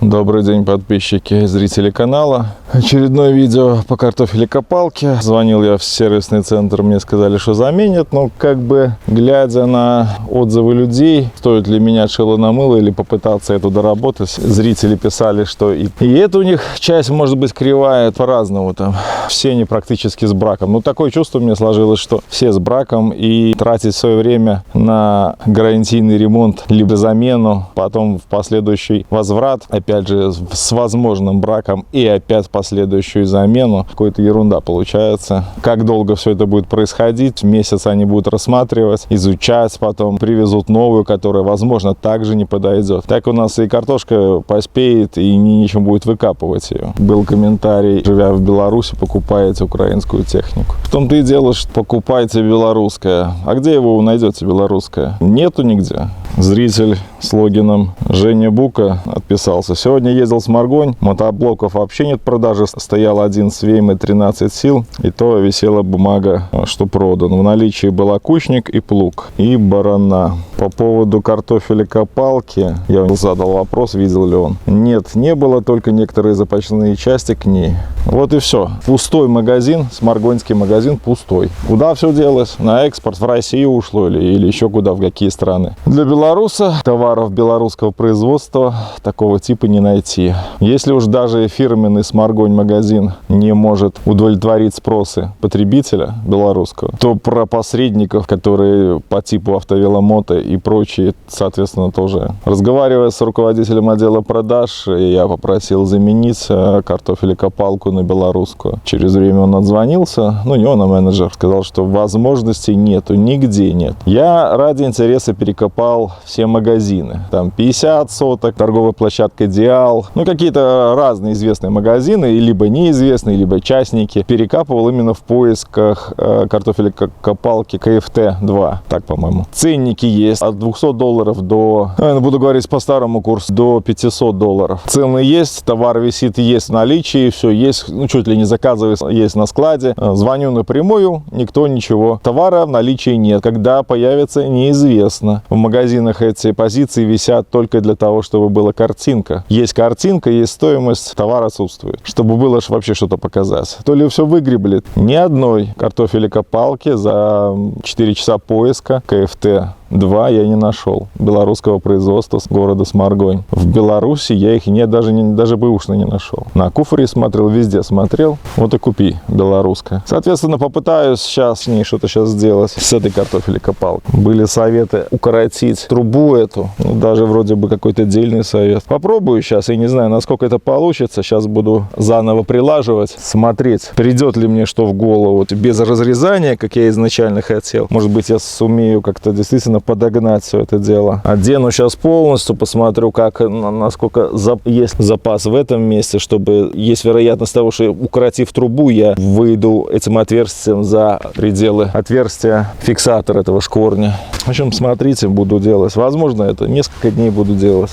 Добрый день, подписчики и зрители канала. Очередное видео по картофелекопалке. Звонил я в сервисный центр, мне сказали, что заменят. Но как бы, глядя на отзывы людей, стоит ли менять шило на мыло или попытаться эту доработать. Зрители писали, что и это у них часть может быть кривая, по-разному там. Все они практически с браком. Но такое чувство у меня сложилось, что все с браком, и тратить свое время на гарантийный ремонт, либо замену, потом в последующий возврат, опять же, с возможным браком и опять последующую замену. Какая-то ерунда получается. Как долго все это будет происходить? Месяц они будут рассматривать, изучать, потом привезут новую, которая, возможно, также не подойдет. Так у нас и картошка поспеет, и нечем будет выкапывать ее. Был комментарий: живя в Беларуси, покупаете украинскую технику. В том-то и дело, что покупайте белорусское. А где его найдете, белорусское? Нету нигде. Зритель с логином Женя Бука отписался: сегодня ездил с Маргонь, мотоблоков вообще нет в продаже, стоял один Свейм и 13 сил, и то висела бумага, что продан. В наличии был окучник и плуг, и барана. По поводу картофелекопалки я задал вопрос, видел ли он. Нет, не было, только некоторые запасные части к ней. Вот и все. Пустой магазин, сморгонский магазин пустой. Куда все делось? На экспорт в Россию ушло или еще куда, в какие страны? Для белоруса товаров белорусского производства такого типа не найти. Если уж даже фирменный Сморгонь магазин не может удовлетворить спросы потребителя белорусского, то про посредников, которые по типу автовеломото и прочие, соответственно, тоже. Разговаривая с руководителем отдела продаж, я попросил заменить картофелекопалку на белорусскую. Через время он отзвонился, ну не он, а менеджер, сказал, что возможностей нету, нигде нет. Я ради интереса перекопал все магазины. Там 50 соток, торговая площадка Диал, ну какие-то разные известные магазины, либо неизвестные, либо частники. Перекапывал именно в поисках картофелекопалки КФТ-2, так по-моему. Ценники есть от $200 до, буду говорить по старому курсу, до $500. Цены есть, товар висит, есть в наличии, все есть, ну чуть ли не заказываю, есть на складе. Звоню напрямую, никто ничего. Товара в наличии нет. Когда появится, неизвестно. В магазинах эти позиции висят только для того, чтобы была картинка. Есть картинка, есть стоимость, товар отсутствует. Чтобы было вообще что-то показать. То ли все выгребли. Ни одной картофелекопалки за 4 часа поиска КФТ-2 я не нашел. Белорусского производства с города Сморгонь. В Беларуси я их даже бэушно не нашел. На Куфоре смотрел, везде смотрел. Вот и купи белорусское. Соответственно, попытаюсь сейчас с ней что-то сделать, с этой картофелекопалкой. Были советы укоротить трубу эту. Ну, даже вроде бы какой-то дельный совет. Попробую сейчас. Я не знаю, насколько это получится. Сейчас буду заново прилаживать, смотреть, придет ли мне что в голову. Без разрезания, как я изначально хотел. Может быть, я сумею как-то действительно подогнать все это дело. Одену сейчас полностью, посмотрю, насколько есть запас в этом месте, чтобы есть вероятность того, что укоротив трубу, я выйду этим отверстием за пределы отверстия фиксатора этого шкворня. В общем, смотрите, буду делать. Возможно, это несколько дней буду делать.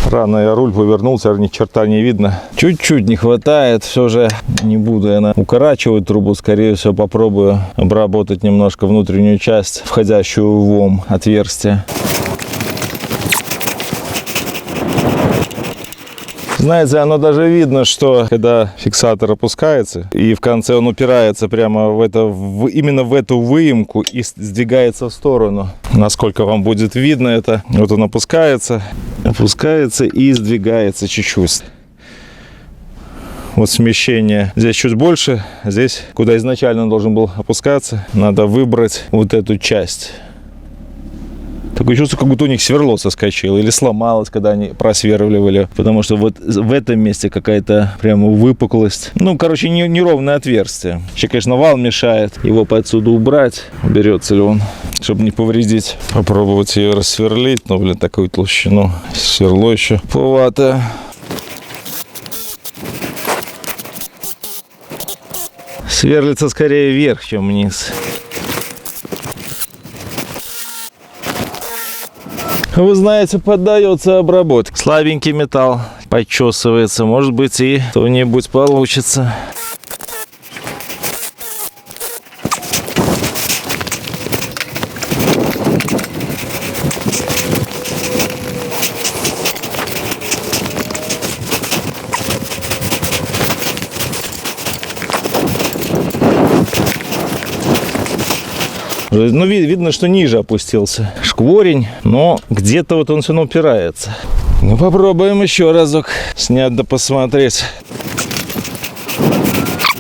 Рано я руль повернул, теперь ни черта не видно. Чуть-чуть не хватает, все же не буду я укорачивать трубу. Скорее всего, попробую обработать немножко внутреннюю часть, входящую в ом отверстия. Знаете, оно даже видно, что когда фиксатор опускается, и в конце он упирается прямо именно в эту выемку и сдвигается в сторону. Насколько вам будет видно это. Вот он опускается и сдвигается чуть-чуть. Вот смещение здесь чуть больше, здесь, куда изначально он должен был опускаться, надо выбрать вот эту часть. Такое чувство, как будто у них сверло соскочило или сломалось, когда они просверливали. Потому что вот в этом месте какая-то прямо выпуклость. Ну, короче, неровное отверстие. Еще, конечно, вал мешает. Его отсюда убрать. Берется ли он, чтобы не повредить. Попробовать ее рассверлить. Ну, блин, такую толщину. Сверло еще пловатое. Сверлится скорее вверх, чем вниз. вы знаете, поддается обработке. Слабенький металл почесывается. Может быть, и что-нибудь получится. Ну, видно, что ниже опустился шкворень, но где-то вот он все равно упирается. Ну, попробуем еще разок снять да посмотреть.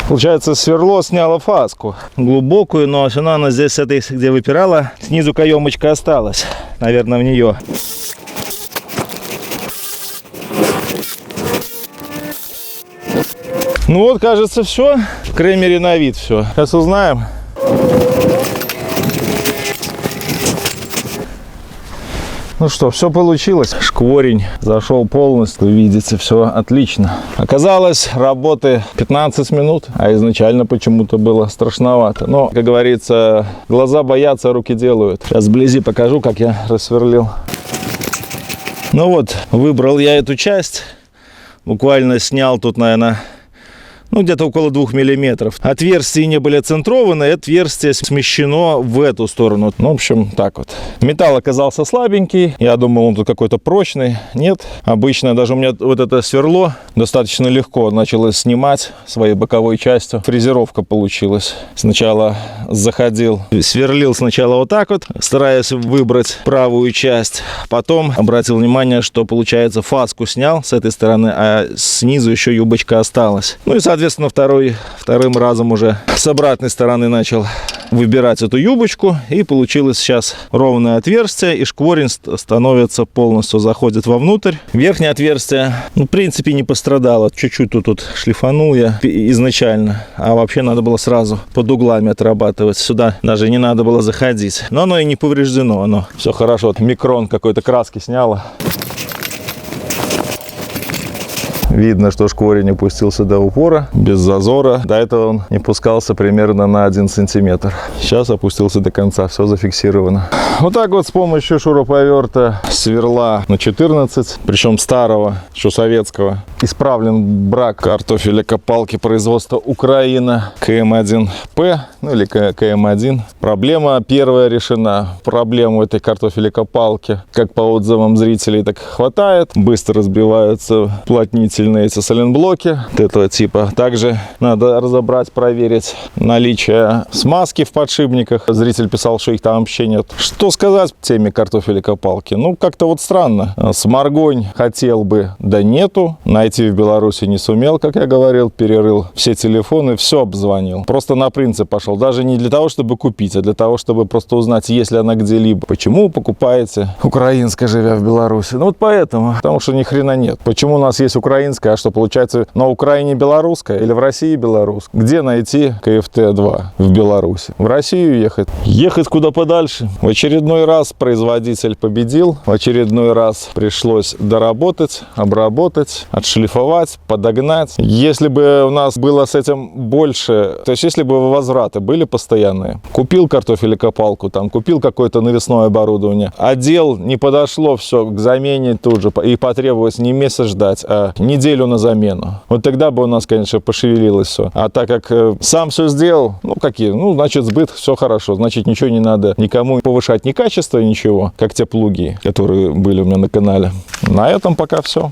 Получается, сверло сняло фаску глубокую, но все равно она здесь, с этой, где выпирала, снизу каемочка осталась, наверное, в нее. Ну вот, кажется, все. В Кремере на вид все. Сейчас узнаем. Ну что, все получилось. Шкворень зашел полностью. Видите, все отлично. Оказалось, работы 15 минут, а изначально почему-то было страшновато. Но, как говорится, глаза боятся, руки делают. Сейчас вблизи покажу, как я рассверлил. Ну вот, выбрал я эту часть. Буквально снял тут, наверное, ну, где-то около 2 миллиметров. Отверстия не были центрированы, отверстие смещено в эту сторону. Ну, в общем, так вот. Металл оказался слабенький. Я думал, он тут какой-то прочный. Нет. Обычно даже у меня вот это сверло достаточно легко началось снимать своей боковой частью. Фрезеровка получилась. Сначала заходил, сверлил сначала вот так вот, стараясь выбрать правую часть. Потом обратил внимание, что, получается, фаску снял с этой стороны, а снизу еще юбочка осталась. Ну и, соответственно, вторым разом уже с обратной стороны начал выбирать эту юбочку, и получилось сейчас ровное отверстие, и шкворень становится полностью, заходит вовнутрь. Верхнее отверстие, ну, в принципе, не пострадало. Чуть-чуть тут шшлифанул я изначально, а вообще надо было сразу под углами отрабатывать. Сюда даже не надо было заходить. Но оно и не повреждено, оно все хорошо. Микрон какой-то краски сняло. Видно, что шкворень опустился до упора, без зазора. До этого он не пускался примерно на 1 сантиметр. Сейчас опустился до конца, все зафиксировано. Вот так вот с помощью шуруповерта, сверла на 14, причем старого, еще советского. Исправлен брак картофелекопалки производства Украина КМ1П, ну или КМ1. Проблема первая решена. Проблему этой картофелекопалки, как по отзывам зрителей, так хватает. Быстро разбиваются уплотнители эти соленблоки этого типа. Также надо разобрать, проверить наличие смазки в подшипниках. Зритель писал, что их там вообще нет. Что сказать в теме картофелекопалки? Ну, как-то вот странно. Сморгонь хотел бы, да нету. Найти в Беларуси не сумел, как я говорил. Перерыл все телефоны, все обзвонил. Просто на принцип пошел. Даже не для того, чтобы купить, а для того, чтобы просто узнать, есть ли она где-либо. Почему покупаете украинское, живя в Беларуси? Ну, вот поэтому. Потому что ни хрена нет. Почему у нас есть украинское? А что, получается, на Украине белорусская или в России белорусская? Где найти КФТ-2 в Беларуси? В Россию ехать? Ехать куда подальше. В очередной раз производитель победил. В очередной раз пришлось доработать, обработать, отшлифовать, подогнать. Если бы у нас было с этим больше, то есть если бы возвраты были постоянные, купил картофелекопалку, там, купил какое-то навесное оборудование, одел, не подошло, все, к замене тут же, и потребовалось не месяц ждать, а неделю на замену. Вот тогда бы у нас, конечно, пошевелилось все. А так как сам все сделал, ну какие, ну значит сбыт, все хорошо, значит ничего не надо никому повышать, ни качество, ничего, как те плуги, которые были у меня на канале. На этом пока все.